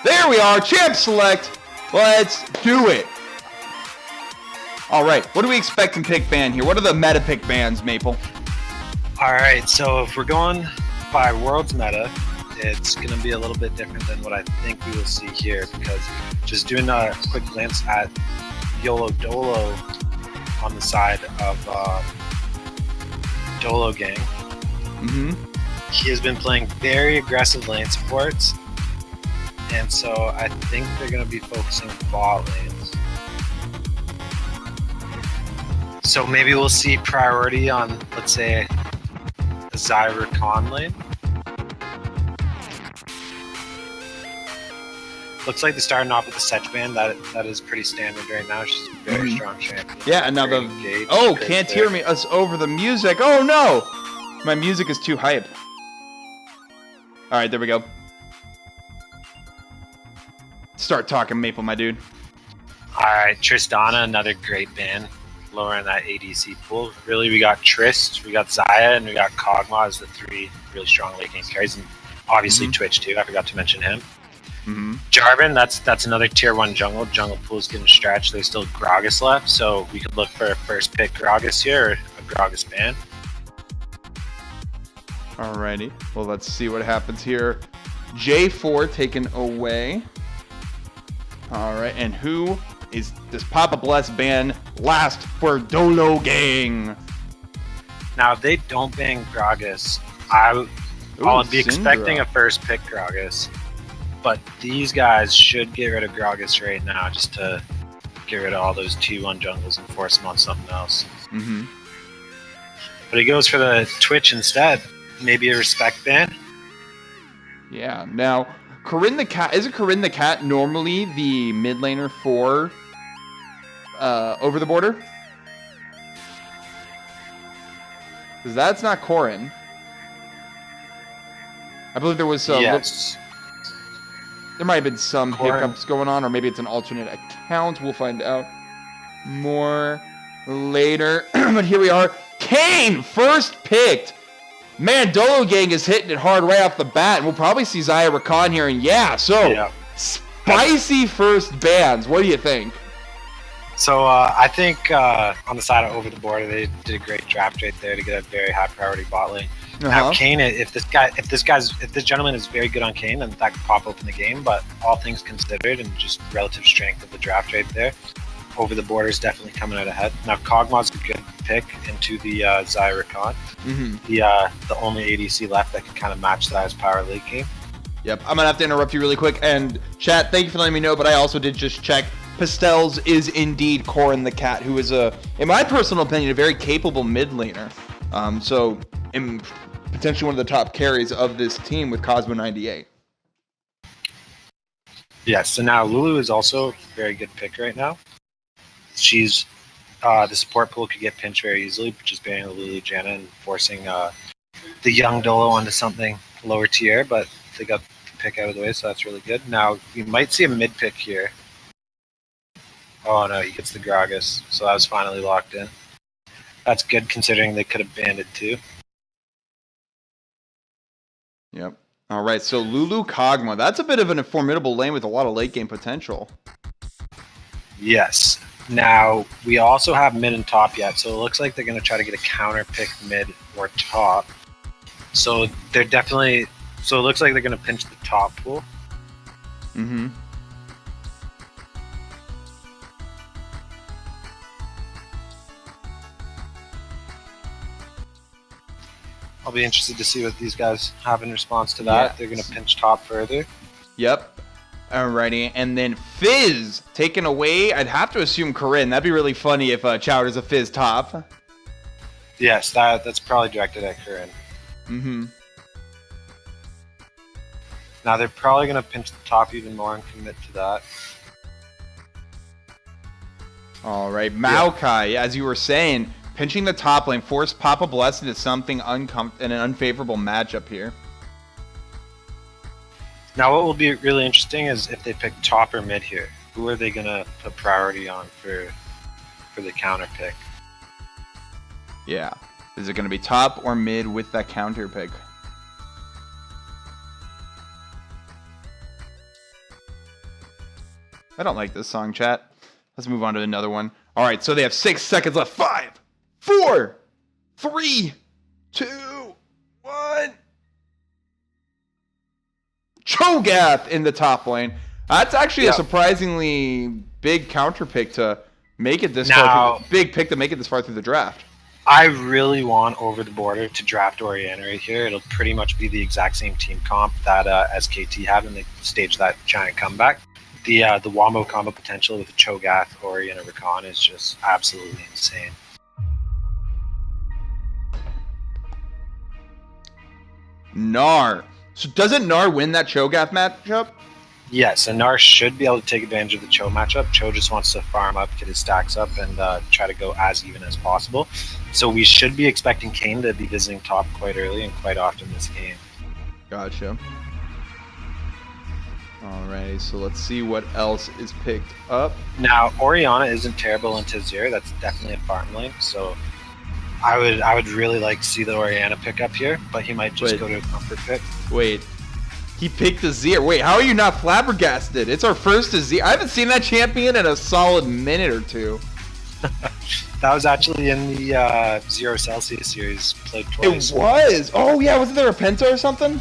There we are. Champ select. Let's do it. All right. What do we expect from pick ban here? What are the meta pick bans, Maple? All right. So if we're going by World's meta, it's going to be a little bit different than what I think we will see here, because just doing a quick glance at Dolo on the side of Dolo gang. He has been playing very aggressive lane supports, and so I think they're going to be focusing bot lanes. So maybe we'll see priority on, let's say, a Zyra Khan lane. Looks like they're starting off with the Setch band. That is pretty standard right now. She's a very strong champion. Yeah, and now the... Oh, can't hear me. Us over the music. Oh, no! My music is too hype. All right, there we go. Start talking, Maple, my dude. All right, Tristana, another great ban. Lowering that ADC pool. Really, we got Trist, we got Xayah, and we got Kog'Maw as the three really strong late game carries. And obviously Twitch, too. I forgot to mention him. Jarvan, that's another tier 1 jungle. Jungle pool's getting stretched. There's still Gragas left, so we could look for a first pick Gragas here, or a Gragas ban. Alrighty. Well, let's see what happens here. J4 taken away. Alright, and who is this Papa Bless ban last for Dolo gang? Now, if they don't ban Gragas, I'll be expecting a first pick Gragas. But these guys should get rid of Gragas right now, just to get rid of all those T1 jungles and force them on something else. But he goes for the Twitch instead. Maybe a respect ban. Yeah. Now, Corinne the Cat, isn't Corinne the Cat normally the mid laner for Over the Border? Because that's not Corinne. I believe there was some... Yes. There might have been some hiccups going on, or maybe it's an alternate account. We'll find out more later. But here we are. Kane, first picked. Man, Dolo gang is hitting it hard right off the bat. And we'll probably see Zyra Rakan here. And spicy first bans. What do you think? So I think on the side of Over the Border, they did a great draft right there to get a very high priority bot lane. Now Kane, if this gentleman is very good on Kane, then that could pop open the game. But all things considered, and just relative strength of the draft right there, Over the Border is definitely coming out ahead. Now Kog'Maw's a good pick into the Zyra Khan, the only ADC left that can kind of match Zyra's power late game. Yep, I'm gonna have to interrupt you really quick. And chat, thank you for letting me know. But I also did just check. Pastels is indeed Corin the Cat, who is in my personal opinion, a very capable mid laner. So potentially one of the top carries of this team with Cosmo 98. Yes, so now Lulu is also a very good pick right now. She's the support pool could get pinched very easily, just banning the Lulu Janna and forcing the young Dolo onto something lower tier, but they got the pick out of the way, so that's really good. Now you might see a mid pick here. Oh no, he gets the Gragas, so that was finally locked in. That's good considering they could have banned it too. Yep. All right, so Lulu Kog'Maw. That's a bit of a formidable lane with a lot of late game potential. Yes. Now, we also have mid and top yet, so it looks like they're going to try to get a counter pick mid or top. So they're definitely... So it looks like they're going to pinch the top pool. I'll be interested to see what these guys have in response to that. Yes. They're going to pinch top further. Yep. Alrighty. And then Fizz taken away. I'd have to assume Corinne. That'd be really funny if Chowder's a Fizz top. Yes, that's probably directed at Corinne. Now they're probably going to pinch the top even more and commit to that. Alright. Maokai, as you were saying... Pinching the top lane, force Papa Bless into something in an unfavorable matchup here. Now what will be really interesting is if they pick top or mid here. Who are they going to put priority on for the counter pick? Yeah. Is it going to be top or mid with that counter pick? I don't like this song, chat. Let's move on to another one. All right, so they have 6 seconds left. 5, 4, 3, 2, 1. Cho'Gath in the top lane. That's actually a surprisingly big counter pick to make it this far. Big pick to make it this far through the draft. I really want Over the Border to draft Orianna right here. It'll pretty much be the exact same team comp that SKT had when they staged that giant comeback. The Wombo combo potential with the Cho'Gath, Orianna, Rakan is just absolutely insane. Gnar. So doesn't Gnar win that Cho'Gath matchup? Yes, and Gnar should be able to take advantage of the Cho matchup. Cho just wants to farm up, get his stacks up, and try to go as even as possible. So we should be expecting Kayn to be visiting top quite early and quite often this game. Gotcha. Alright, so let's see what else is picked up. Now, Orianna isn't terrible into Azir. That's definitely a farm lane. So I would really like to see the Orianna pick up here, but he might just go to a comfort pick. Wait. He picked Azir. Wait, how are you not flabbergasted? It's our first Azir. I haven't seen that champion in a solid minute or two. That was actually in the Zero Celsius series. Played twice. It was? Oh, yeah. Wasn't there a Penta or something?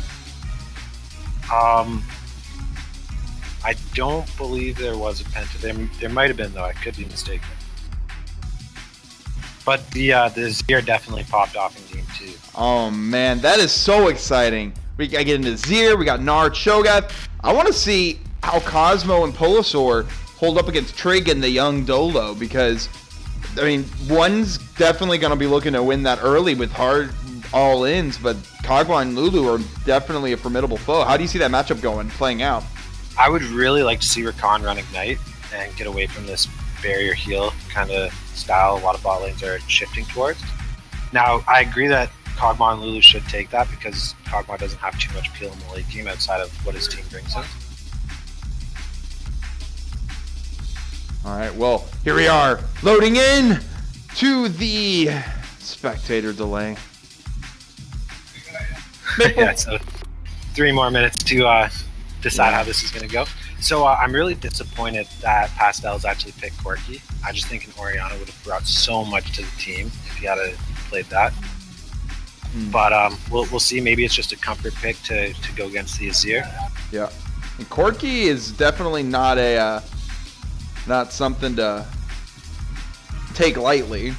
I don't believe there was a Penta. There might have been, though. I could be mistaken. But the Azir definitely popped off in game 2. Oh, man. That is so exciting. We got to get into Azir. We got Gnar, Cho'Gath. I want to see how Cosmo and Polosaur hold up against Trig and the young Dolo because, I mean, one's definitely going to be looking to win that early with hard all-ins, but Kog'Maw and Lulu are definitely a formidable foe. How do you see that matchup playing out? I would really like to see Rakan run Ignite and get away from this barrier heal kind of style a lot of bot lanes are shifting towards. Now, I agree that Kog'Maw and Lulu should take that because Kog'Maw doesn't have too much appeal in the late game outside of what his team brings him. Alright, well, here we are, loading in to the spectator delay. Yeah, so 3 more minutes to decide how this is going to go. So I'm really disappointed that Pastel's actually picked Corki. I just think an Orianna would have brought so much to the team if he had played that. But we'll see. Maybe it's just a comfort pick to go against the Azir. Yeah, and Corki is definitely not not something to take lightly.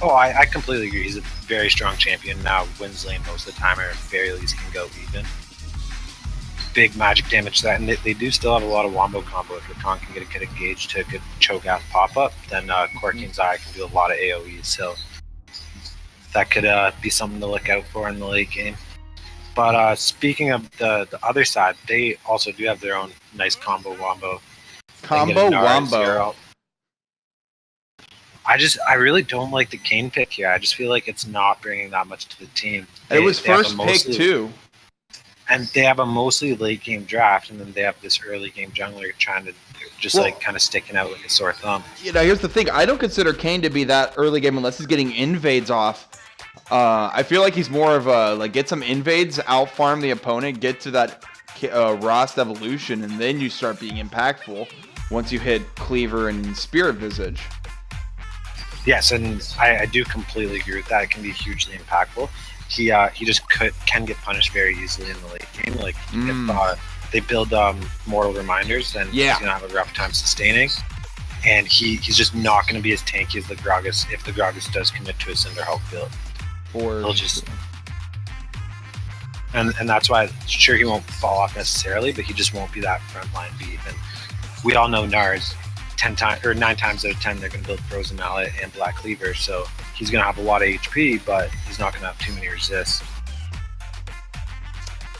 Oh, I completely agree. He's a very strong champion now. Wins lane most of the time, or at very least can go even. Big magic damage that, and they do still have a lot of wombo combo. If Rakan can get engaged to a good Cho'Gath pop up, then Corki and Zaya can do a lot of AoEs. So that could be something to look out for in the late game. But speaking of the other side, they also do have their own nice combo wombo. Wombo. I really don't like the Kayn pick here. I just feel like it's not bringing that much to the team. It was first pick too. And they have a mostly late game draft, and then they have this early game jungler trying to just kind of sticking out like a sore thumb. You know, here's the thing. I don't consider Kayn to be that early game unless he's getting invades off. I feel like he's more of a, get some invades, out farm the opponent, get to that Rost evolution, and then you start being impactful once you hit Cleaver and Spirit Visage. Yes, and I do completely agree with that. It can be hugely impactful. He just can get punished very easily in the late game. Like they build mortal reminders, and he's gonna have a rough time sustaining. And he's just not gonna be as tanky as the Gragas if the Gragas does commit to a Cinderhulk build. He'll just and that's why sure he won't fall off necessarily, but he just won't be that frontline beef. And we all know Nars 9 times out of 10 they're gonna build Frozen Mallet and Black Cleaver, so he's gonna have a lot of HP, but he's not gonna have too many resists.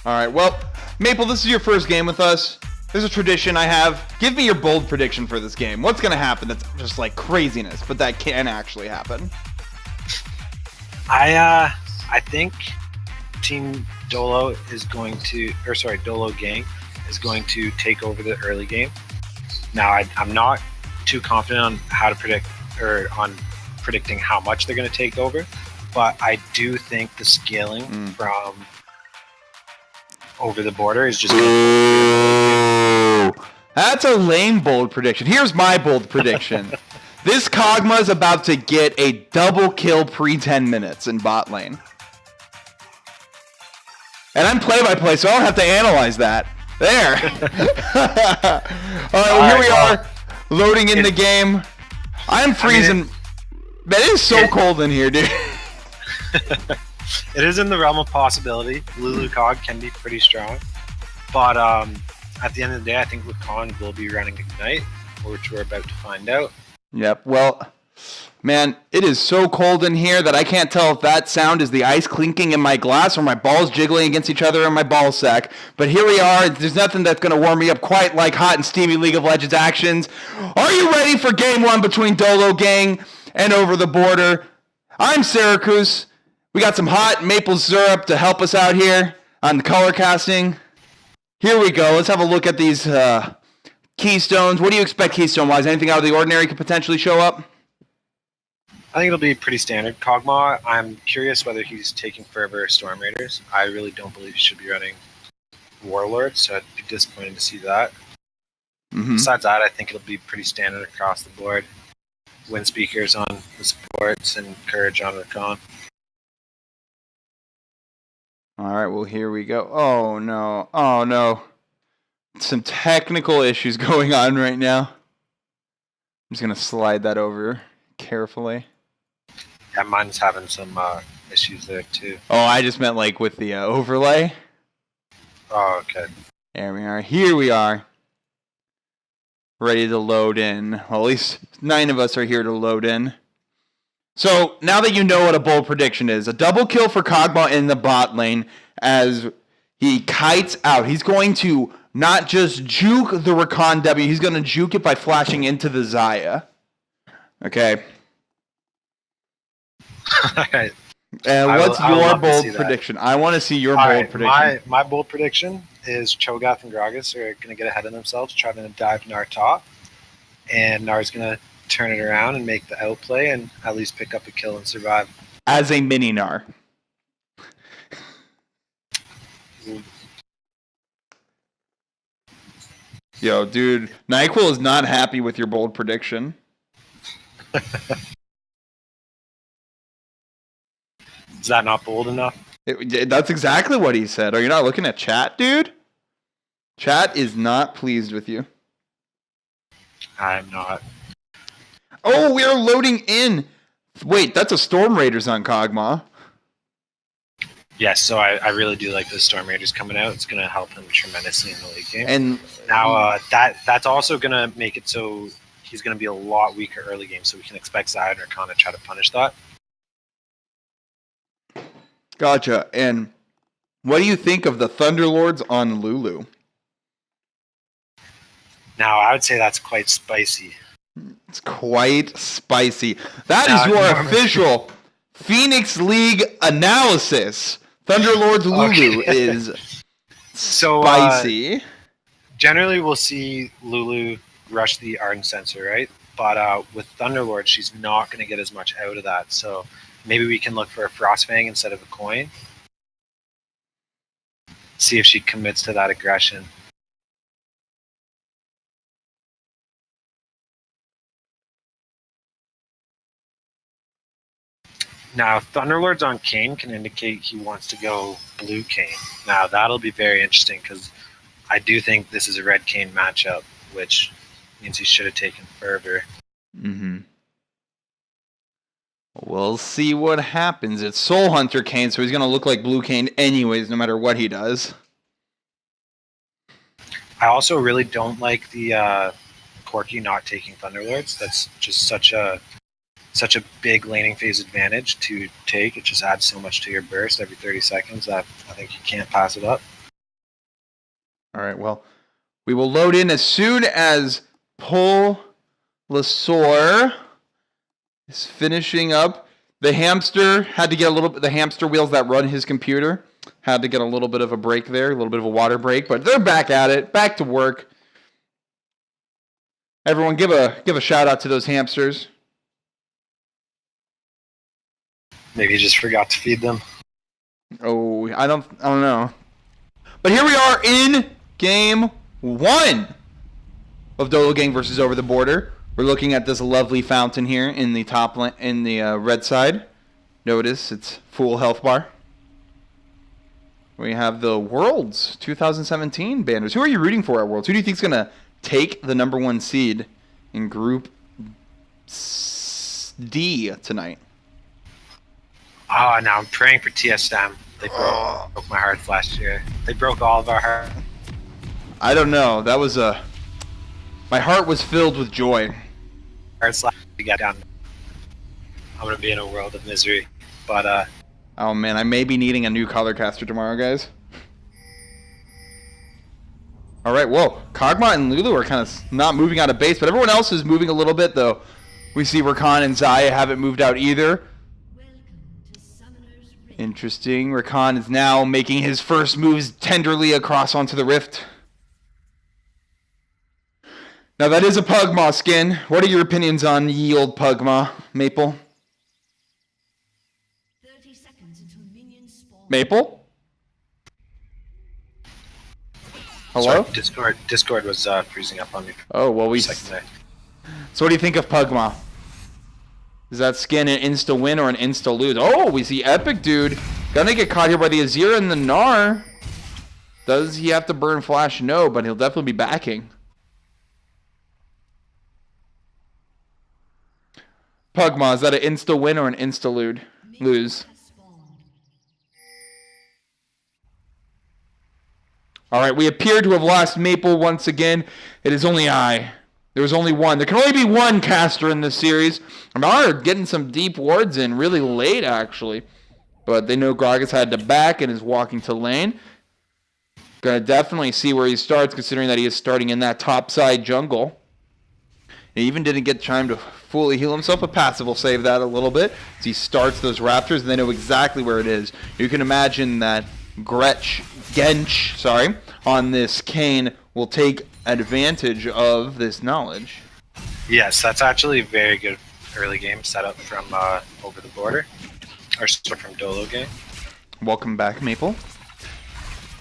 Alright, well, Maple, this is your first game with us. There's a tradition I have. Give me your bold prediction for this game. What's gonna happen that's just like craziness, but that can actually happen? I think Team Dolo is going to, Dolo Gang is going to take over the early game. Now, I'm not too confident on how to predict or on predicting how much they're going to take over, but I do think the scaling from Over the Border is just going to That's a lame bold prediction. Here's my bold prediction. This Kog'Maw is about to get a double kill pre-10 minutes in bot lane. And I'm play-by-play, so I don't have to analyze that. There. All right, well, here we are, loading in the game. I'm freezing. Man, it is so cold in here, dude. It is in the realm of possibility. Lulu Cog can be pretty strong. But at the end of the day, I think Lacan will be running Ignite, which we're about to find out. Yep, well, man, it is so cold in here that I can't tell if that sound is the ice clinking in my glass or my balls jiggling against each other in my ball sack. But here we are. There's nothing that's going to warm me up quite like hot and steamy League of Legends actions. Are you ready for game one between Dolo Gang and Over the Border? I'm Syracuse. We got some hot maple syrup to help us out here on the color casting. Here we go. Let's have a look at these keystones. What do you expect keystone-wise? Anything out of the ordinary could potentially show up? I think it'll be pretty standard. Kog'Maw, I'm curious whether he's taking Fervor or Storm Raiders. I really don't believe he should be running Warlords, so I'd be disappointed to see that. Mm-hmm. Besides that, I think it'll be pretty standard across the board. Wind Speakers on the supports and Courage on Recon. All right, well, here we go. Oh, no. Oh, no. Some technical issues going on right now. I'm just going to slide that over carefully. Yeah, mine's having some issues there, too. Oh, I just meant like with the overlay. Oh, okay. There we are. Here we are. Ready to load in. Well, at least 9 of us are here to load in. So, now that you know what a bold prediction is, a double kill for Kog'Maw in the bot lane as he kites out. He's going to not just juke the Recon W, he's going to juke it by flashing into the Xayah. Okay. Alright. And what's your bold prediction? I want to see your bold prediction. My bold prediction is Cho'Gath and Gragas are going to get ahead of themselves, trying to dive Gnar top. And Gnar's going to turn it around and make the outplay and at least pick up a kill and survive. As a mini Gnar. Yo, dude, NyQuil is not happy with your bold prediction. Is that not bold enough? That's exactly what he said. Are you not looking at chat, dude? Chat is not pleased with you. I'm not. Oh, we are loading in. Wait, that's a Storm Raiders on Kog'Maw. Yes, so I really do like the Storm Raiders coming out. It's going to help him tremendously in the late game. And now that's also going to make it so he's going to be a lot weaker early game, so we can expect Xayah and Rakan to try to punish that. Gotcha. And what do you think of the Thunderlords on Lulu? Now, I would say that's quite spicy. It's quite spicy. That is your official Phoenix League analysis. Thunderlords Lulu is spicy. Generally, we'll see Lulu rush the Ardent Sensor, right? But with Thunderlord, she's not going to get as much out of that. So maybe we can look for a Frostfang instead of a coin. See if she commits to that aggression. Now, Thunderlords on Kayn can indicate he wants to go blue Kayn. Now, that'll be very interesting because I do think this is a red Kayn matchup, which means he should have taken Fervor. Mm-hmm. We'll see what happens. It's Soul Hunter Kayn, so he's going to look like blue Kayn anyways, no matter what he does. I also really don't like the Corki not taking Thunderlords. That's just such a big laning phase advantage to take. It just adds so much to your burst every 30 seconds that I think you can't pass it up. All right, well, we will load in as soon as Paul Lasor is finishing up. The hamster had to get a little bit, the hamster wheels that run his computer had to get a little bit of a break there, a little bit of a water break, but they're back at it, back to work. Everyone give a shout out to those hamsters. Maybe you just forgot to feed them. Oh, I don't know. But here we are in game 1. of Dolo Gang versus Over the Border. We're looking at this lovely fountain here in the in the red side. Notice it's full health bar. We have the Worlds 2017 banners. Who are you rooting for at Worlds? Who do you think is going to take the #1 seed in Group D tonight? Oh, now I'm praying for TSM. They broke my heart last year. They broke all of our hearts. I don't know. That was a... My heart was filled with joy. We got down. I'm going to be in a world of misery. But, oh, man. I may be needing a new color caster tomorrow, guys. All right. Whoa. Kog'Maw and Lulu are kind of not moving out of base, but everyone else is moving a little bit, though. We see Rakan and Xayah haven't moved out either. Interesting. Rakan is now making his first moves tenderly across onto the rift. Now that is a Pugmaw skin. What are your opinions on ye old Pugmaw, Maple? 30 seconds until minions spawn. Maple? Hello? Sorry, Discord was freezing up on me. Oh, well, we... So what do you think of Pugmaw? Is that skin an insta-win or an insta-lose? Oh, we see Epic Dude gonna get caught here by the Azir and the Gnar. Does he have to burn Flash? No, but he'll definitely be backing. Pugmaw, is that an insta-win or an insta-lose? Alright, we appear to have lost Maple once again. It is only I. There was only one. There can only be one caster in this series. Gnar getting some deep wards in really late, actually. But they know Gragas had to back and is walking to lane. Gonna definitely see where he starts, considering that he is starting in that top side jungle. He even didn't get time to fully heal himself, but passive will save that a little bit. As he starts those Raptors, and they know exactly where it is. You can imagine that Gench, on this Kayn will take advantage of this knowledge. Yes, that's actually a very good early game setup from Over the Border. Or from Dolo Gang. Welcome back, Maple.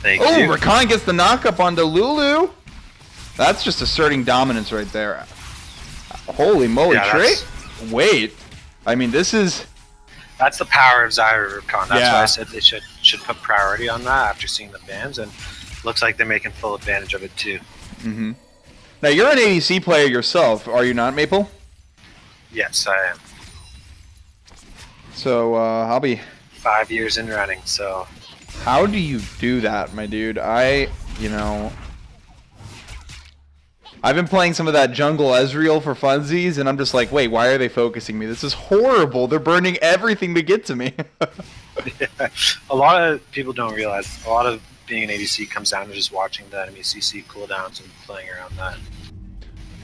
Thank you. Oh, Rakan gets the knock-up onto Lulu. That's just asserting dominance right there. Holy moly, Trey. Wait. I mean, this is... That's the power of Xayah Rakan. That's Yeah. why I said they should put priority on that after seeing the bans, and looks like they're making full advantage of it too. Mm-hmm. Now, you're an ADC player yourself, are you not, Maple? Yes, I am. So, I'll be... 5 years in running, so... How do you do that, my dude? I've been playing some of that jungle Ezreal for funsies, and I'm just like, wait, why are they focusing me? This is horrible. They're burning everything to get to me. Yeah. A lot of people don't realize, a lot of being an ADC comes down to just watching the enemy CC cooldowns and playing around that.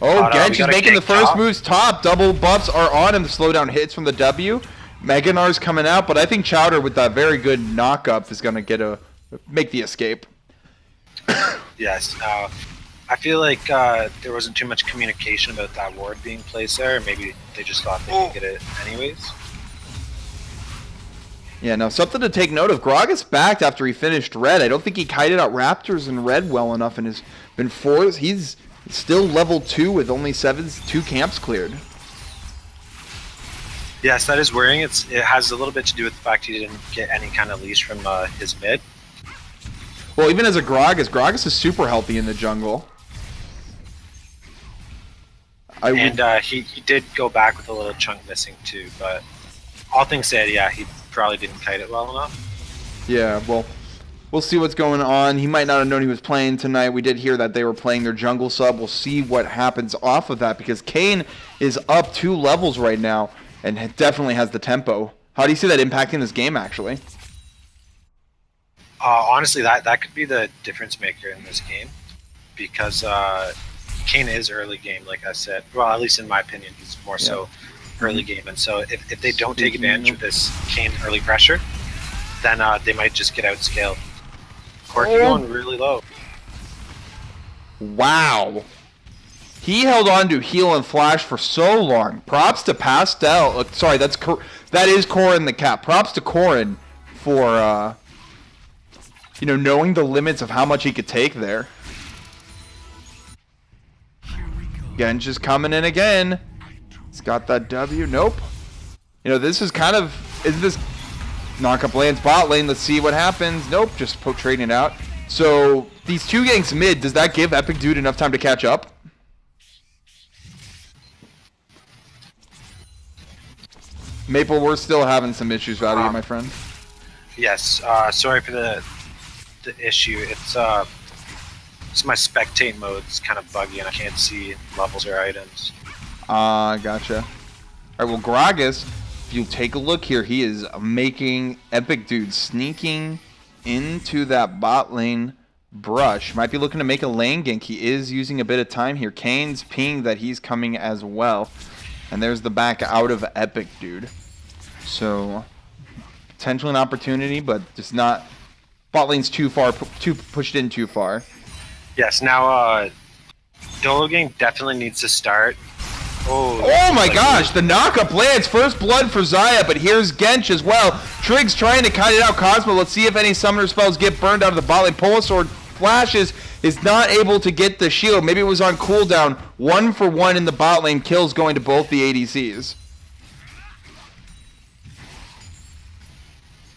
Oh, Gench is making the first top. moves top. Double buffs are on him to slow down hits from the W. Mega Gnar's coming out, but I think Chowder with that very good knock-up is going to make the escape. Yes. I feel like there wasn't too much communication about that ward being placed there. Maybe they just thought they could get it anyways. Yeah, no, something to take note of. Gragas backed after he finished red. I don't think he kited out Raptors in red well enough and has been forced. He's still level 2 with only 2 camps cleared. Yes, that is worrying. It has a little bit to do with the fact he didn't get any kind of leash from his mid. Well, even as a Gragas is super healthy in the jungle. He did go back with a little chunk missing too, but all things said, yeah, he probably didn't kite it well enough. Yeah, well, we'll see what's going on. He might not have known he was playing tonight. We did hear that they were playing their jungle sub. We'll see what happens off of that, because Kayn is up 2 levels right now and definitely has the tempo. How do you see that impacting this game, actually? Honestly, that could be the difference maker in this game, because Kayn is early game, like I said. Well, at least in my opinion, he's more so early game. And so if they don't take advantage of this Kayn early pressure, then they might just get outscaled. Corki going really low. Wow. He held on to heal and flash for so long. Props to Pastel. Sorry, that is Corrin the cat. Props to Corrin for knowing the limits of how much he could take there. Genj is coming in again. He's got that W. Nope. You know, this is kind of... Is this... Knock up lands bot lane. Let's see what happens. Nope. Just trading it out. So, these two ganks mid, does that give Epic Dude enough time to catch up? Maple, we're still having some issues out here, my friend. Yes. Sorry for the issue. It's my spectate mode. It's kind of buggy, and I can't see levels or items. Gotcha. All right, well, Gragas, if you take a look here, he is making Epic Dude sneaking into that bot lane brush. Might be looking to make a lane gank. He is using a bit of time here. Kane's ping that he's coming as well. And there's the back out of Epic Dude. So, potentially an opportunity, but just not... Bot lane's too far, pushed in too far. Yes, now, Dolo game definitely needs to start. Oh my gosh, the knock-up lands. First blood for Xayah, but here's Gench as well. Trig's trying to kite it out. Cosmo, let's see if any summoner spells get burned out of the bot lane. Polisword flashes, is not able to get the shield. Maybe it was on cooldown. 1 for 1 in the bot lane. Kills going to both the ADCs.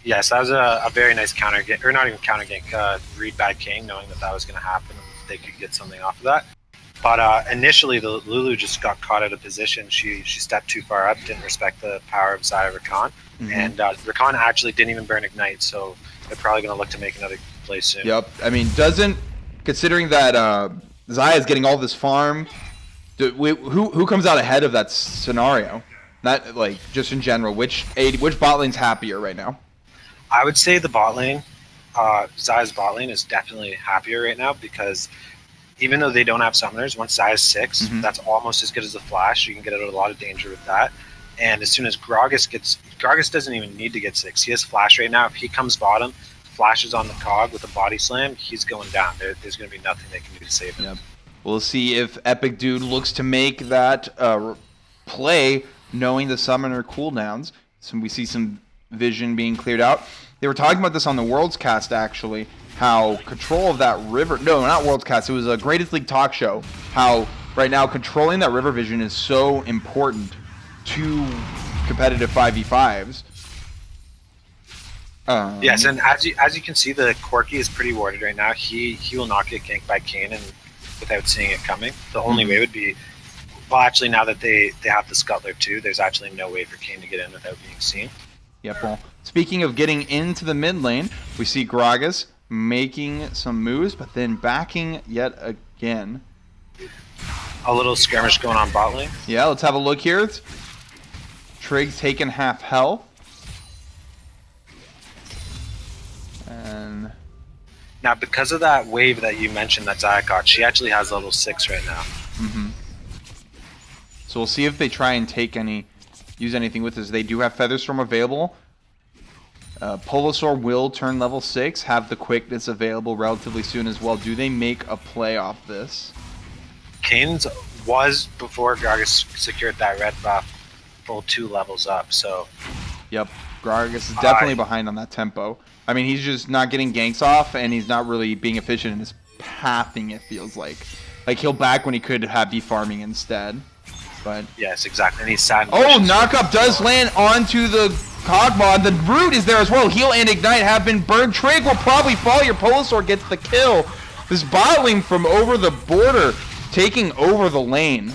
Yes, that was a very nice counter gank, or not even counter gank, read bad king, knowing that was going to happen and they could get something off of that. But initially, the Lulu just got caught out of position. She stepped too far up, didn't respect the power of Xayah Rakan, and Rakan actually didn't even burn Ignite, so they're probably going to look to make another play soon. Yep, I mean, considering that Xayah is getting all this farm, who comes out ahead of that scenario? Not like just in general. Which bot lane's happier right now? I would say the bot lane, Xayah's bot lane is definitely happier right now because even though they don't have summoners, once Xayah's 6, that's almost as good as the flash. You can get out of a lot of danger with that. And as soon as Gragas doesn't even need to get 6. He has flash right now. If he comes bottom, flashes on the cog with a body slam, he's going down. There's going to be nothing they can do to save him. Yep. We'll see if Epic Dude looks to make that play, knowing the summoner cooldowns. So we see some vision being cleared out. They were talking about this on the Worlds Cast, actually, how control of that river... No, not Worlds Cast. It was a Greatest League talk show. How right now controlling that river vision is so important to competitive 5v5s. Yes, and as you can see, the Corki is pretty warded right now. He will not get ganked by Kayn and without seeing it coming. The only way would be... Well, actually, now that they have the Scuttler too, there's actually no way for Kayn to get in without being seen. Yep, well, speaking of getting into the mid lane, we see Gragas making some moves, but then backing yet again. A little skirmish going on bot lane. Yeah, let's have a look here. Trig's taking half health. And now, because of that wave that you mentioned that Xayah got, she actually has level 6 right now. So we'll see if they try and use anything with this. They do have Featherstorm available. Polosaur will turn level 6, have the quickness available relatively soon as well. Do they make a play off this? Kane's was, before Gragas secured that red buff, full 2 levels up, so... Yep, Gragas is definitely behind on that tempo. I mean, he's just not getting ganks off, and he's not really being efficient in his pathing, it feels like. Like, he'll back when he could be farming instead. But yes, exactly, and he's sad. Oh, knockup does land onto the Cogmod. The Root is there as well. Heal and Ignite have been burned. Trig will probably fall. Your Polosaur gets the kill. This bottling from over the border, taking over the lane.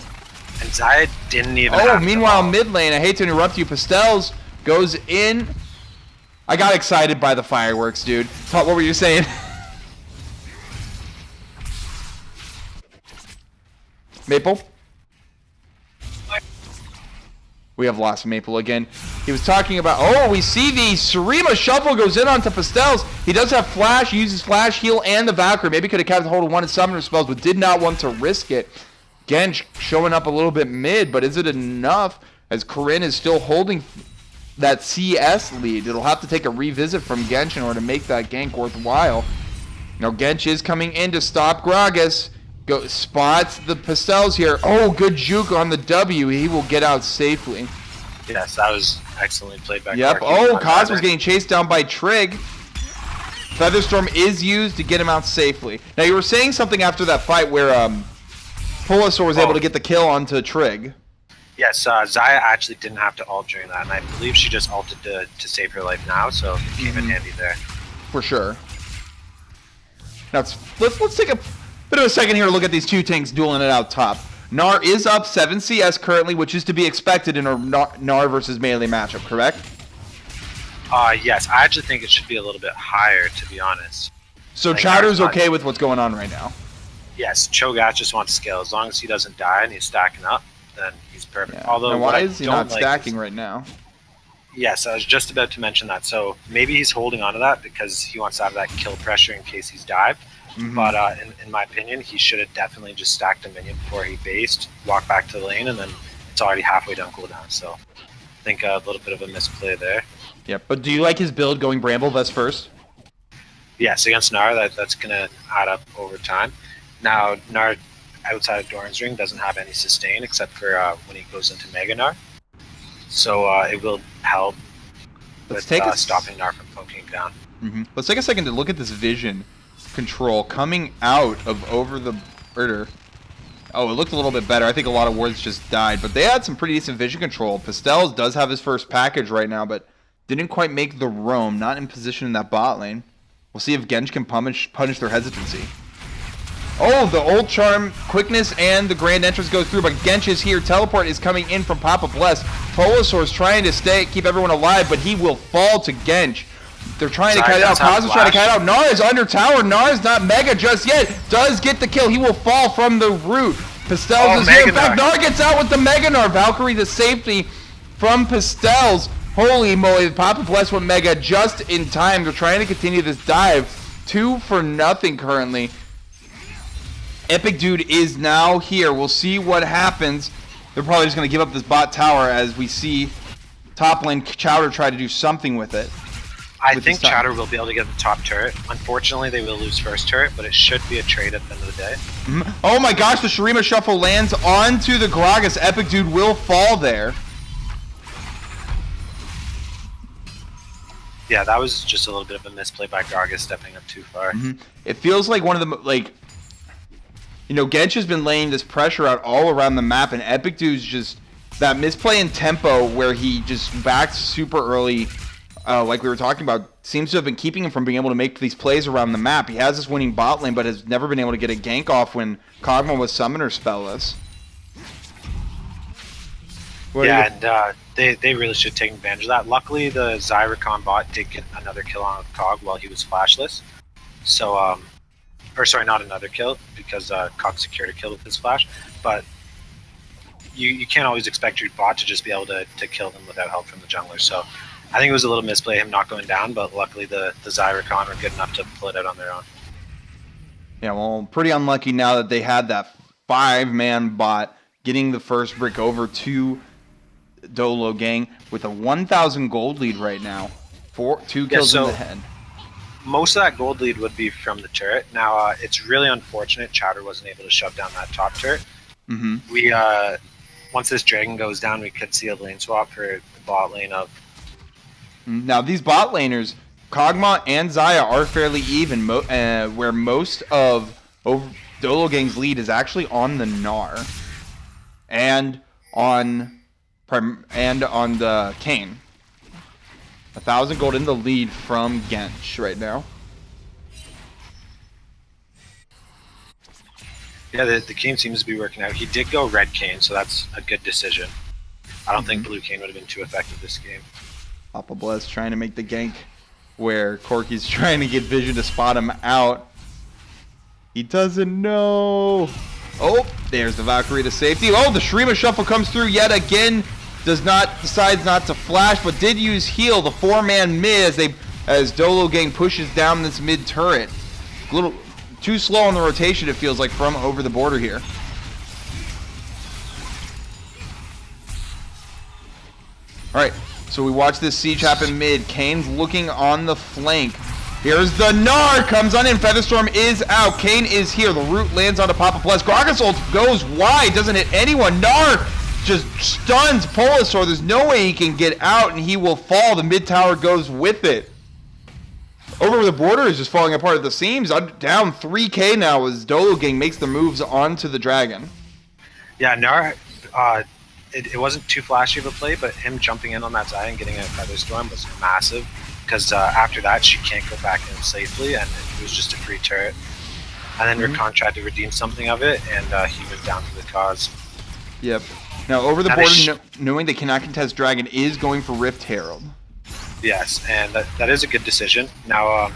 And Xayah didn't even have meanwhile, mid lane, I hate to interrupt you, Pastels goes in. I got excited by the fireworks, dude. What were you saying? Maple? We have lost Maple again. He was talking about, oh, we see the Sarima Shuffle goes in onto Pastels. He does have Flash, he uses Flash, Heal, and the Valkyrie. Maybe could have kept hold of one of Summoner spells, but did not want to risk it. Gench showing up a little bit mid, but is it enough? As Corinne is still holding that CS lead. It'll have to take a revisit from Gench in order to make that gank worthwhile. Now Gench is coming in to stop Gragas. Spots the Pastels here. Oh, good juke on the W. He will get out safely. Yes, that was excellently played by Yep. Clarky. Oh, Cosmo's getting chased down by Trig. Featherstorm is used to get him out safely. Now, you were saying something after that fight where Polosaur was able to get the kill onto Trig. Yes, Zaya actually didn't have to ult during that, and I believe she just ulted to save her life now, so it came in handy there. For sure. Now, let's take a bit of a second here to look at these two tanks dueling it out top. Gnar is up 7 CS currently, which is to be expected in a Gnar versus melee matchup, correct? Yes, I actually think it should be a little bit higher, to be honest. So Chowder's okay with what's going on right now? Yes, Cho'Gath just wants skill. As long as he doesn't die and he's stacking up, then he's perfect. Yeah. Although, and why is he not stacking right now? Yes, I was just about to mention that. So maybe he's holding on to that because he wants to have that kill pressure in case he's dived. But in my opinion, he should have definitely just stacked a minion before he based, walked back to the lane, and then it's already halfway down cooldown. So I think a little bit of a misplay there. Yeah, but do you like his build going Bramble Vest first? Yes, against Gnar, that's going to add up over time. Now, Gnar outside of Doran's Ring doesn't have any sustain except for when he goes into Mega Gnar. So it will help with stopping Gnar from poking down. Let's take a second to look at this vision control coming out of over the border. Oh, it looked a little bit better. I think a lot of wards just died, but they had some pretty decent vision control. Pastels does have his first package right now, but didn't quite make the roam. Not in position in that bot lane. We'll see if Genj can punish their hesitancy. Oh, the old charm, quickness, and the grand entrance goes through, but Genj is here. Teleport is coming in from Papa Bless. Polosaur's trying to keep everyone alive, but he will fall to Genj. They're trying to kite it out. Kazu's trying to kite out. Gnar is under tower. Gnar is not mega just yet. Does get the kill. He will fall from the root. Pastels is here. In fact, Gnar gets out with the Mega Gnar. Valkyrie the safety from Pastels. Holy moly. Papa Bless went Mega just in time. They're trying to continue this dive. 2-0 currently. Epic Dude is now here. We'll see what happens. They're probably just going to give up this bot tower as we see top lane Chowder try to do something with it. I think Chowder will be able to get the top turret. Unfortunately, they will lose first turret, but it should be a trade at the end of the day. Oh my gosh, the Shurima Shuffle lands onto the Gragas. Epic Dude will fall there. Yeah, that was just a little bit of a misplay by Gragas stepping up too far. It feels like one of the, Genj has been laying this pressure out all around the map, and Epic Dude's just, that misplay in tempo where he just backed super early, like we were talking about, seems to have been keeping him from being able to make these plays around the map. He has this winning bot lane, but has never been able to get a gank off when Kog'Maw was summoner spellless. And they really should take advantage of that. Luckily, the Zyricon bot did get another kill on Cog while he was flashless. So, or sorry, not another kill, because Cog secured a kill with his flash. But you can't always expect your bot to just be able to kill them without help from the jungler. So I think it was a little misplay, him not going down, but luckily the Zyricon were good enough to pull it out on their own. Yeah, well, pretty unlucky now that they had that 5-man bot getting the first brick over to Dolo gang with a 1,000 gold lead right now. 2 kills in the head. Most of that gold lead would be from the turret. Now, it's really unfortunate Chowder wasn't able to shove down that top turret. We once this dragon goes down, we could see a lane swap for the bot lane of. Now, these bot laners, Kog'Maw and Xayah are fairly even, where most of Dolo gang's lead is actually on the Gnar and on the Kayn. 1,000 gold in the lead from Genj right now. Yeah, the Kayn seems to be working out. He did go red Kayn, so that's a good decision. I don't think blue Kayn would have been too effective this game. Papa Bless trying to make the gank where Corky's trying to get vision to spot him out. He doesn't know. Oh, there's the Valkyrie to safety. Oh, the Shurima Shuffle comes through yet again. Decides not to flash, but did use heal. The 4-man mid as Dolo gang pushes down this mid turret. A little too slow on the rotation, it feels like, from over the border here. All right, so we watch this siege happen mid. Kayn's looking on the flank. Here's the Gnar, comes on in. Featherstorm is out. Kayn is here. The root lands onto Papa Bless. Gragas ult goes wide, doesn't hit anyone. Gnar just stuns Polosaur. There's no way he can get out, and he will fall. The mid tower goes with it. Over the border is just falling apart at the seams. Down 3k now as Dolo gang makes the moves onto the dragon. Yeah, Nar, it wasn't too flashy of a play, but him jumping in on that side and getting a Feather Storm was massive. Because after that, she can't go back in safely, and it was just a free turret. And then Rakan tried to redeem something of it, and he was down for the cause. Yep. Now, over the border, knowing they cannot contest Dragon, is going for Rift Herald. Yes, and that is a good decision. Now,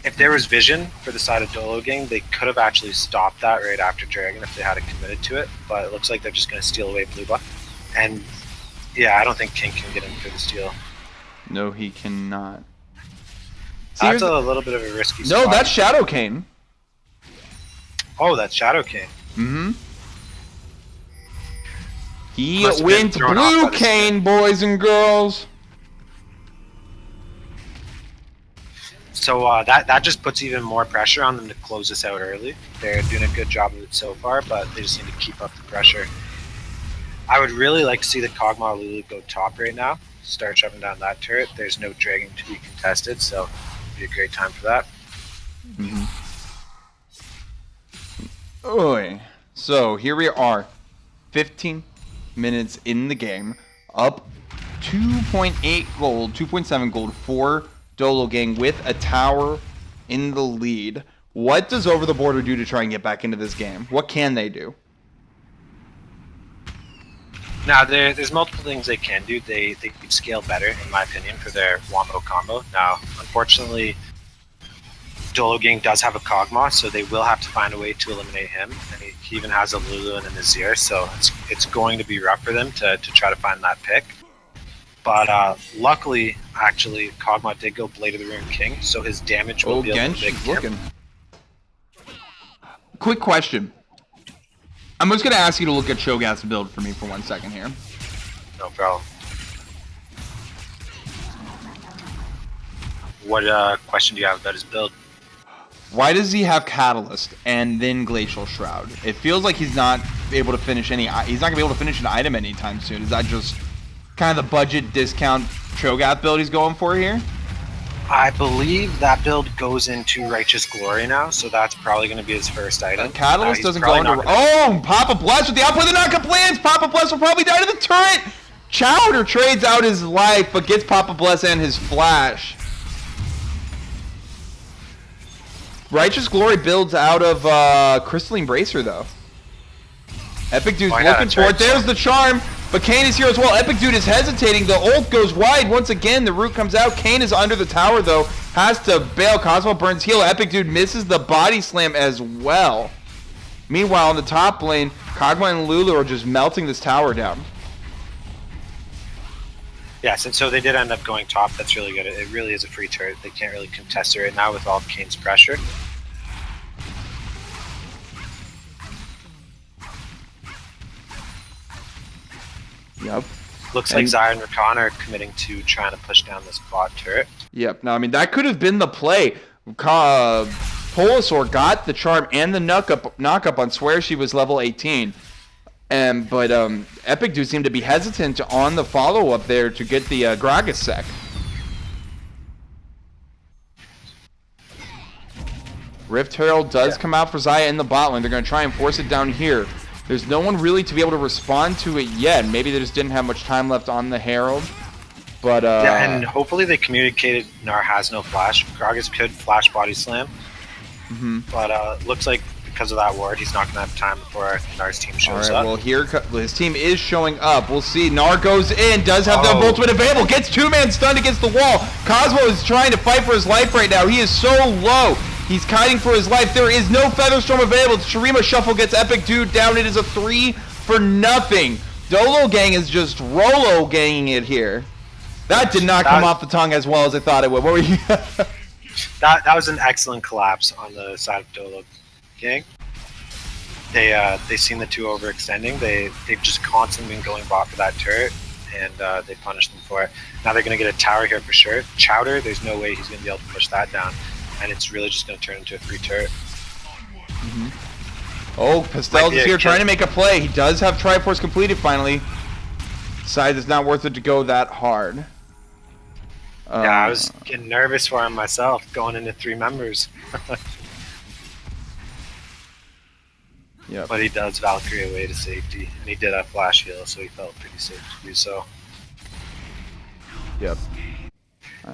if there was vision for the side of Dolo gang, they could have actually stopped that right after Dragon if they had committed to it, but it looks like they're just going to steal away Blue Buff. And, yeah, I don't think King can get in for the steal. No, he cannot. See, that's a little bit of a risky spot. No, that's Shadow Kane. Oh, that's Shadow Kane. Mm-hmm. He went Blue Kane, boys and girls. So that just puts even more pressure on them to close this out early. They're doing a good job of it so far, but they just need to keep up the pressure. I would really like to see the Kog'Maw Lulu go top right now. Start shoving down that turret. There's no Dragon to be contested, so it'd be a great time for that. Mm-hmm. Oy. So here we are, 15 minutes in the game, up 2.8 gold, 2.7 gold for Dolo gang with a tower in the lead. What does Over the Border do to try and get back into this game? What can they do? Now, there's multiple things they can do. They could scale better, in my opinion, for their Wombo combo. Now, unfortunately, Dolo gang does have a Kog'Maw, so they will have to find a way to eliminate him. And he even has a Lulu and a Nazir, so it's going to be rough for them to try to find that pick. But luckily, actually, Kog'Maw did go Blade of the Ruined King, so his damage will be able to pick him. Quick question. I'm just going to ask you to look at Cho'Gath's build for me for 1 second here. No problem. What question do you have about his build? Why does he have Catalyst and then Glacial Shroud? It feels like he's not able to finish he's not going to be able to finish an item anytime soon. Is that just kind of the budget discount Cho'Gath build he's going for here? I believe that build goes into Righteous Glory now, so that's probably going to be his first item. Catalyst doesn't go into... Oh, Papa Bless with the outplay of the knockup plans! Papa Bless will probably die to the turret! Chowder trades out his life, but gets Papa Bless and his flash. Righteous Glory builds out of Crystalline Bracer, though. Epic Dude's looking for it. There's the charm, but Kane is here as well. Epic Dude is hesitating. The ult goes wide once again. The root comes out. Kane is under the tower, though. Has to bail. Cosmo burns heal. Epic Dude misses the body slam as well. Meanwhile, in the top lane, Kog'Maw and Lulu are just melting this tower down. Yes, and so they did end up going top. That's really good. It really is a free turret. They can't really contest it right now with all of Kane's pressure. Yep. Looks like Zyre and Rakan are committing to trying to push down this bot turret. Yep. Now, I mean, that could have been the play. Polasaur got the charm and the knockup on Swear she was level 18. But Epic Dude seemed to be hesitant on the follow-up there to get the Gragas sec. Rift Herald does come out for Xayah in the bot lane. They're going to try and force it down here. There's no one really to be able to respond to it yet. Maybe they just didn't have much time left on the Herald. But yeah, and hopefully they communicated Gnar has no flash. Gragas could flash body slam. But looks like because of that ward, he's not going to have time before Gnar's team shows up. Well, here his team is showing up. We'll see. Gnar goes in, does have the ultimate available, gets two-man stunned against the wall. Cosmo is trying to fight for his life right now. He is so low. He's kiting for his life. There is no Featherstorm available. Shurima Shuffle gets Epic Dude down. It is a 3-0. Dolo gang is just Rolo ganging it here. That did not come off the tongue as well as I thought it would. What were you? that was an excellent collapse on the side of Dolo gang. They seen the two overextending. They've just constantly been going bot for that turret, and they punished them for it. Now they're going to get a tower here for sure. Chowder, there's no way he's going to be able to push that down. And it's really just going to turn into a free turret. Oh, Pastel's is here trying to make a play. He does have Triforce completed finally. Decides it's not worth it to go that hard. Yeah, I was getting nervous for him myself, going into 3 members. Yep. But he does Valkyrie away to safety, and he did have flash heal, so he felt pretty safe to do so. Yep.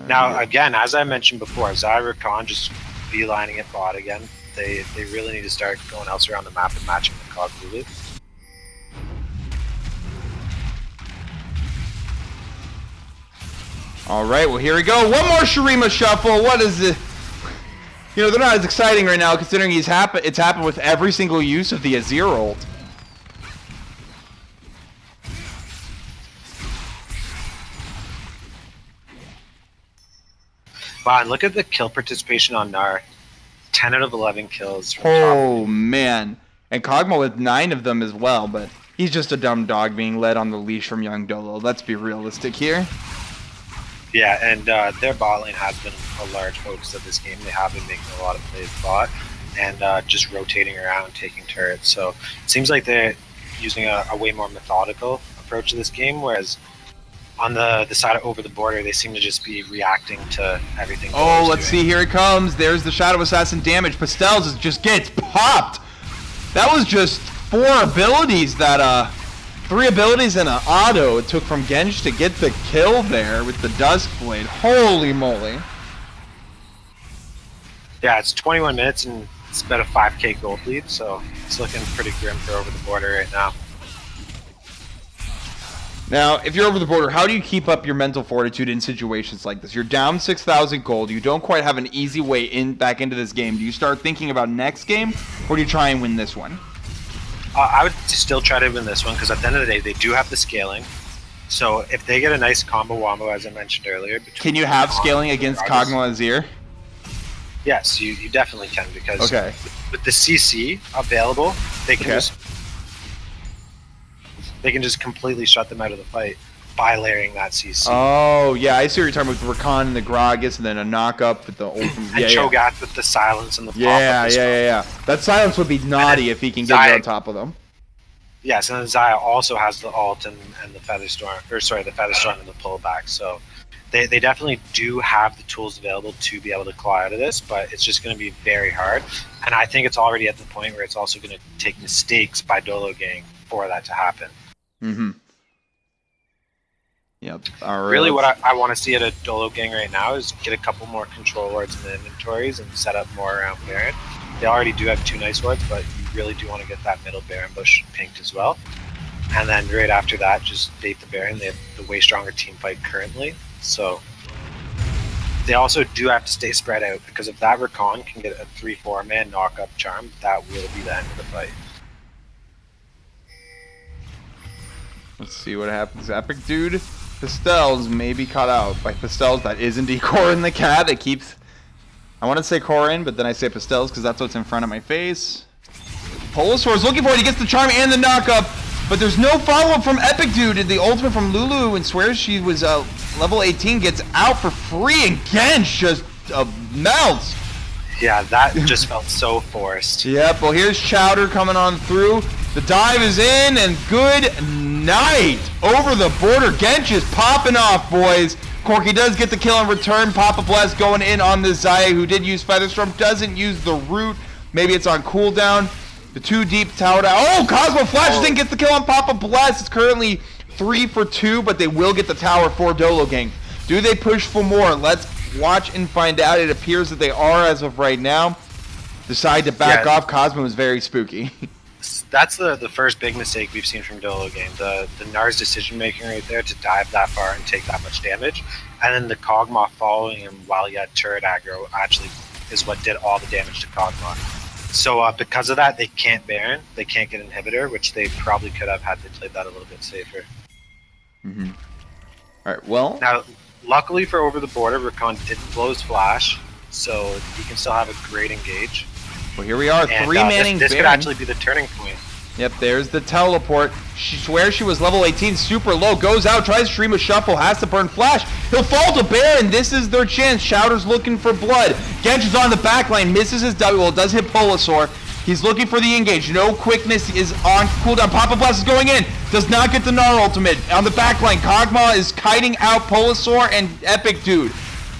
Now, again, as I mentioned before, Zyra Khan just beelining at bot again. They really need to start going elsewhere on the map and matching the Cog Lulu. All right, well, here we go. One more Shurima shuffle. What is it? You know, they're not as exciting right now considering it's happened with every single use of the Azir ult. Wow, and look at the kill participation on Gnar. 10 out of 11 kills. From Oh, man. And Kog'Maw with 9 of them as well, but he's just a dumb dog being led on the leash from young Dolo. Let's be realistic here. Yeah, and their bot lane has been a large focus of this game. They have been making a lot of plays bot and just rotating around, taking turrets. So it seems like they're using a way more methodical approach to this game, whereas on the side of Over the Border, they seem to just be reacting to everything. Oh, let's see. Here it comes. There's the Shadow Assassin damage. Pastels just gets popped. That was just 4 abilities that 3 abilities and an auto it took from Genj to get the kill there with the Duskblade. Holy moly. Yeah, it's 21 minutes and it's about a 5k gold lead, so it's looking pretty grim for Over the Border right now. Now, if you're Over the Border, how do you keep up your mental fortitude in situations like this? You're down 6,000 gold. You don't quite have an easy way back into this game. Do you start thinking about next game, or do you try and win this one? I would still try to win this one, because at the end of the day, they do have the scaling. So if they get a nice combo wombo, as I mentioned earlier... Can you have scaling against Kog'Maw Azir? Yes, you definitely can, because okay. with the CC available, they can just completely shut them out of the fight by layering that CC. Oh, yeah, I see what you're talking about with Rakan and the Gragas, and then a knock-up with the ultimate. And Cho'Gath with the silence and the pop-up. Yeah. That silence would be naughty if he can get on top of them. Yes, and then Xayah also has the ult and the Featherstorm, the Featherstorm and the pullback. So they definitely do have the tools available to be able to claw out of this, but it's just going to be very hard. And I think it's already at the point where it's also going to take mistakes by Dolo Gang for that to happen. Mm-hmm. Yep. All right. Really, what I want to see at a Dolo Gang right now is get a couple more control wards in the inventories and set up more around Baron. They already do have 2 nice wards, but you really do want to get that middle Baron bush pinked as well. And then right after that, just bait the Baron. They have the way stronger team fight currently, so they also do have to stay spread out, because if that Rakan can get a 3-4 man knock-up charm, that will be the end of the fight. Let's see what happens. Epic Dude, Pastels may be caught out by Pastels. That is indeed Corin the cat. It keeps... I want to say Corin, but then I say Pastels because that's what's in front of my face. Polosaur is looking for it. He gets the charm and the knockup, but there's no follow-up from Epic Dude. The ultimate from Lulu and swears she was level 18 gets out for free, and Genj just melts. Yeah, that just felt so forced. Yep, well here's Chowder coming on through. The dive is in, and good night. Over the Border. Genj is popping off, boys. Corki does get the kill in return. Papa Bless going in on this Xayah, who did use Featherstorm, doesn't use the root. Maybe it's on cooldown. The 2 deep tower down. Oh, Cosmo Flash didn't get the kill on Papa Bless. It's currently 3 for 2, but they will get the tower for Dolo Gang. Do they push for more? Let's watch and find out. It appears that they are as of right now. Decide to back off. Cosmo is very spooky. That's the first big mistake we've seen from Dolo Game. The Gnar's decision making right there to dive that far and take that much damage, and then the Kog'Maw following him while he had turret aggro actually is what did all the damage to Kog'Maw. So because of that, they can't Baron, they can't get Inhibitor, which they probably could have had they played that a little bit safer. Mm-hmm. All right, well... Now, luckily for Over the Border, Rakan didn't blow his flash, so he can still have a great engage. Well, here we are, and, 3 manning This Baron. could actually be the turning point. Yep, there's the teleport. She swears she was level 18, super low, goes out, tries to stream a shuffle, has to burn flash. He'll fall to Baron. This is their chance. Chowder's looking for blood. Genj is on the back line, misses his W. Well, it does hit Polosaur. He's looking for the engage. No quickness is on cooldown. Papa Blast is going in. Does not get the Gnar ultimate. On the back line, Kog'Maw is kiting out Polosaur and Epic Dude.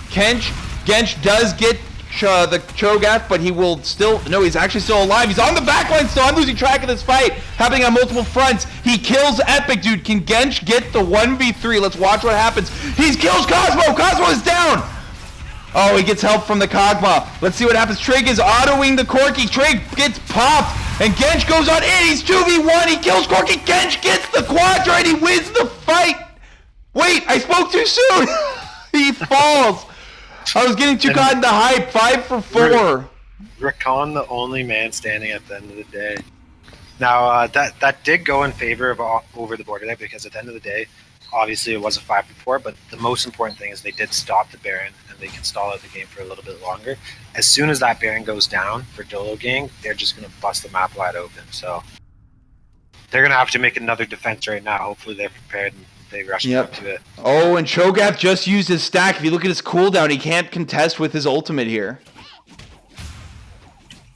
Genj does get the Cho'Gath, but he will still... No, he's actually still alive. He's on the backline still. I'm losing track of this fight. Happening on multiple fronts. He kills Epic Dude. Can Gench get the 1v3? Let's watch what happens. He kills Cosmo. Cosmo is down. Oh, he gets help from the Kog'Maw. Let's see what happens. Trig is autoing the Corki. Trig gets popped, and Gench goes on in. He's 2v1. He kills Corki. Gench gets the Quadra, and he wins the fight. Wait, I spoke too soon. He falls. I was getting too caught in the hype. 5 for 4. Rakan, the only man standing at the end of the day. Now, that did go in favor of over the border there, because at the end of the day, obviously it was a 5 for 4, but the most important thing is they did stop the Baron, and they can stall out the game for a little bit longer. As soon as that Baron goes down for Dolo gang, they're just going to bust the map wide open. So they're going to have to make another defense right now. Hopefully they're prepared and they rush up to it. Oh, and Cho'Gath just used his stack. If you look at his cooldown, he can't contest with his ultimate here.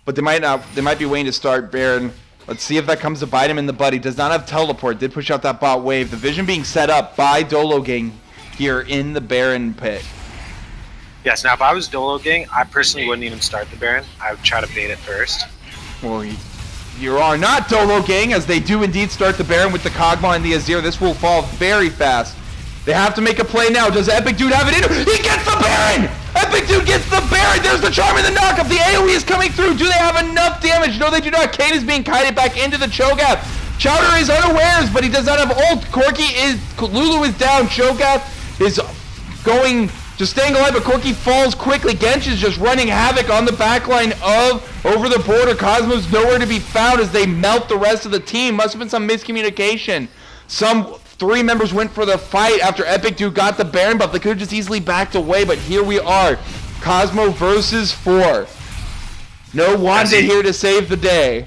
But they might be waiting to start Baron. Let's see if that comes to bite him in the butt. He does not have teleport. Did push out that bot wave. The vision being set up by Dolo gang here in the Baron pit. Yes, now if I was Dolo gang, I personally wouldn't even start the Baron. I would try to bait it first. Well, you are not Dolo gang, as they do indeed start the Baron with the Kog'Maw and the Azir. This will fall very fast. They have to make a play now. Does Epic Dude have it in him? He gets the Baron! Epic Dude gets the Baron! There's the charm and the knockup! The AoE is coming through! Do they have enough damage? No, they do not. Kayn is being kited back into the Cho'Gath. Chowder is unawares, but he does not have ult. Lulu is down. Cho'Gath is going... just staying alive, but Corki falls quickly. Gench is just running havoc on the backline of Over the Border. Cosmo's nowhere to be found as they melt the rest of the team. Must have been some miscommunication. Some 3 members went for the fight after Epic Dude got the Baron buff. They could have just easily backed away, but here we are. Cosmo versus 4. No Wanda here to save the day.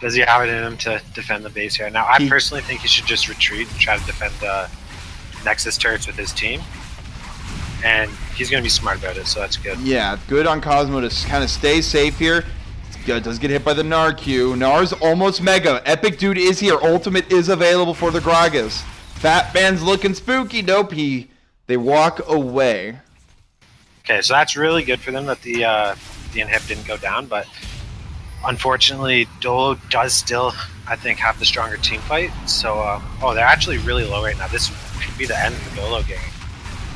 Does he have it in him to defend the base here? Now, I personally think he should just retreat and try to defend the Nexus turrets with his team. And he's going to be smart about it, so that's good. Yeah, good on Cosmo to kind of stay safe here. Does get hit by the Gnar Q. Gnar's almost mega. Epic Dude is here. Ultimate is available for the Gragas. Fat Man's looking spooky. Nope, they walk away. Okay, so that's really good for them that the inhib didn't go down, but unfortunately, Dolo does still, I think, have the stronger team fight. So, they're actually really low right now. This could be the end of the Dolo game.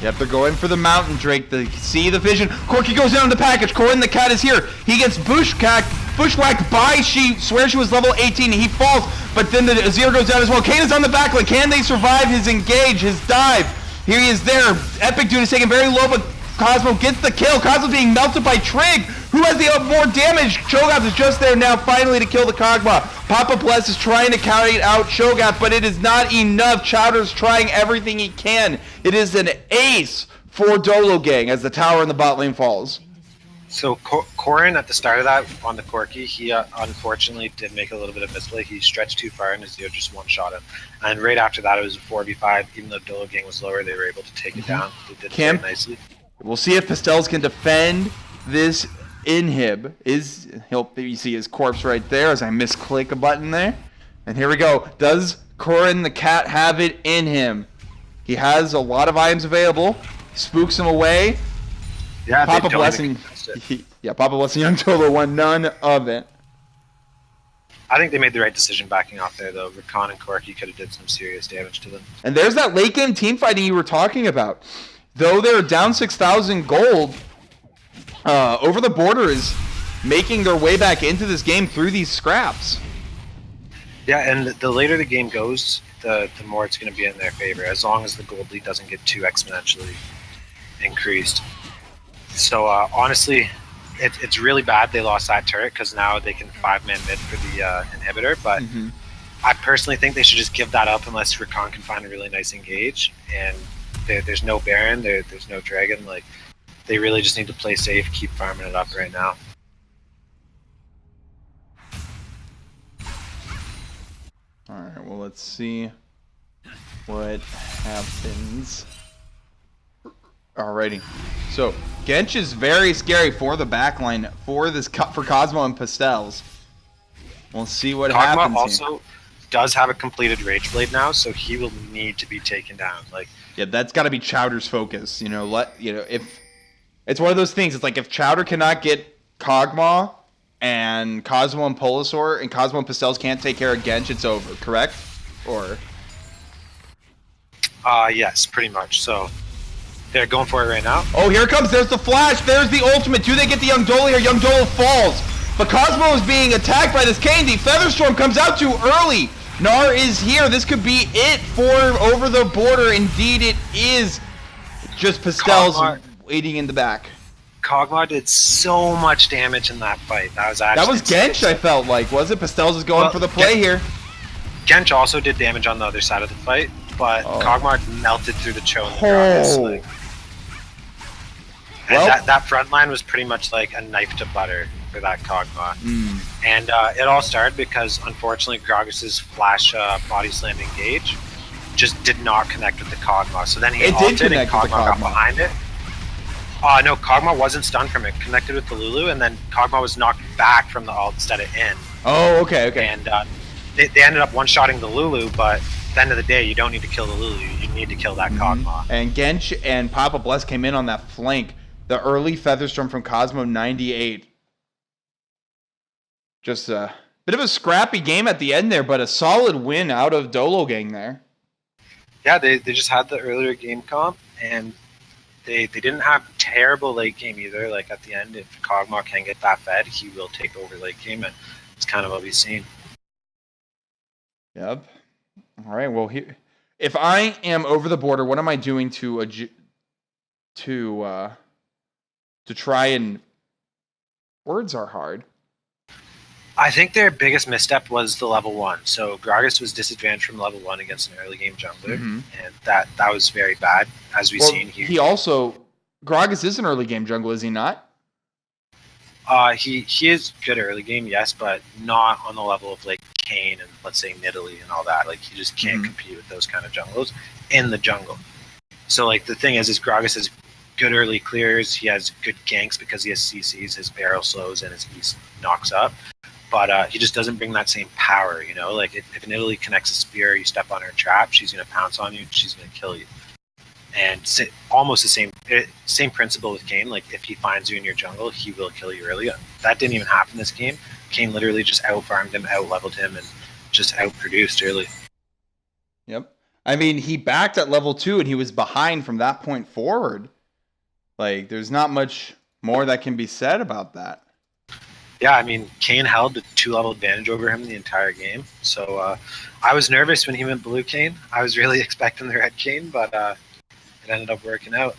Yep, they're going for the Mountain Drake. They see the vision. Corki goes down the package. Corin the cat is here. He gets bushwhacked by she swears she was level 18. He falls, but then the Azir goes down as well. Kayn is on the backline. Can they survive his engage, his dive? Here he is there. Epic Dude is taken very low, but Cosmo gets the kill. Cosmo being melted by Trig. Who has the more damage? Cho'Gath is just there now, finally, to kill the Kog'Maw. Papa Bless is trying to carry out Cho'Gath, but it is not enough. Chowder's trying everything he can. It is an ace for Dolo gang as the tower in the bot lane falls. So Corin, at the start of that, on the Corki, he unfortunately did make a little bit of misplay. He stretched too far and Azir just one-shot him. And right after that, it was a 4v5. Even though Dolo gang was lower, they were able to take it down. They did it very nicely. We'll see if Pastels can defend this inhib. You see his corpse right there as I misclick a button there. And here we go. Does Corin the cat have it in him? He has a lot of items available. Spooks him away. Yeah, Papa Blessing. Papa Blessing Young Dolo won none of it. I think they made the right decision backing off there, though. Rakan and Corki could have did some serious damage to them. And there's that late game team fighting you were talking about. Though they're down 6,000 gold, Over the Border is making their way back into this game through these scraps. Yeah, and the later the game goes, the more it's going to be in their favor, as long as the gold lead doesn't get too exponentially increased. So honestly, it's really bad they lost that turret, because now they can 5-man mid for the inhibitor, but I personally think they should just give that up unless Rakan can find a really nice engage, and there's no Baron, there's no Dragon. Like, they really just need to play safe, keep farming it up right now. Alright, well, let's see what happens. Alrighty. So, Gench is very scary for the backline for Cosmo and Pastels. We'll see what happens Kog'Maw also does have a completed Rage Blade now, so he will need to be taken down. Like, yeah, that's got to be Chowder's focus. If It's one of those things. It's like if Chowder cannot get Kog'Maw and Cosmo and Polosaur, and Cosmo and Pastels can't take care of Gensh, it's over, correct? Or... Yes, pretty much. So they're going for it right now. Oh, here it comes. There's the flash. There's the ultimate. Do they get the Young Dolo here? Young Dolo falls. But Cosmo is being attacked by this Kane. The Featherstorm comes out too early. Gnar is here. This could be it for Over the Border. Indeed, it is. Just Pastels waiting in the back. Kog'Maw did so much damage in that fight. That was Gensh, I felt like. Was it? Pastels is going for the play here. Gensh also did damage on the other side of the fight, but Kog'Maw melted through the Cho and the Gragas. Like, and that front line was pretty much like a knife to butter for that Kog'Maw. And it all started because, unfortunately, Gragas' flash body slam engage just did not connect with the Kog'Maw. So then he ulted and Kog'Maw got behind it. No, Kog'Maw wasn't stunned from it. Connected with the Lulu, and then Kog'Maw was knocked back from the ult instead of in. Oh, okay. And they ended up one-shotting the Lulu, but at the end of the day, you don't need to kill the Lulu. You need to kill that Kog'Maw. And Gensh and Papa Bless came in on that flank. The early Featherstorm from Cosmo 98. Just a bit of a scrappy game at the end there, but a solid win out of Dolo Gang there. Yeah, they just had the earlier game comp, and they didn't have terrible late game either. Like at the end, if Kog'Maw can get that fed, he will take over late game, and it's kind of what we've seen. Yep. All right. Well, if I am Over the Border, what am I doing to try and... Words are hard. I think their biggest misstep was the level 1. So Gragas was disadvantaged from level 1 against an early game jungler, and that was very bad, as we've seen here. He also... Gragas is an early game jungler, is he not? He is good early game, yes, but not on the level of like Kane and let's say Nidalee and all that. Like he just can't compete with those kind of jungles in the jungle. So like the thing is Gragas has good early clears. He has good ganks because he has CCs. His barrel slows and his E knocks up. But he just doesn't bring that same power, you know? Like, if Nidalee connects a spear, you step on her trap, she's going to pounce on you, she's going to kill you. And almost the same principle with Kane. Like, if he finds you in your jungle, he will kill you early. That didn't even happen this game. Kane literally just out-farmed him, out-leveled him, and just out-produced early. Yep. I mean, he backed at level 2, and he was behind from that point forward. Like, there's not much more that can be said about that. Yeah, I mean, Kane held the 2-level advantage over him the entire game. So I was nervous when he went blue Kane. I was really expecting the red Kane, but it ended up working out.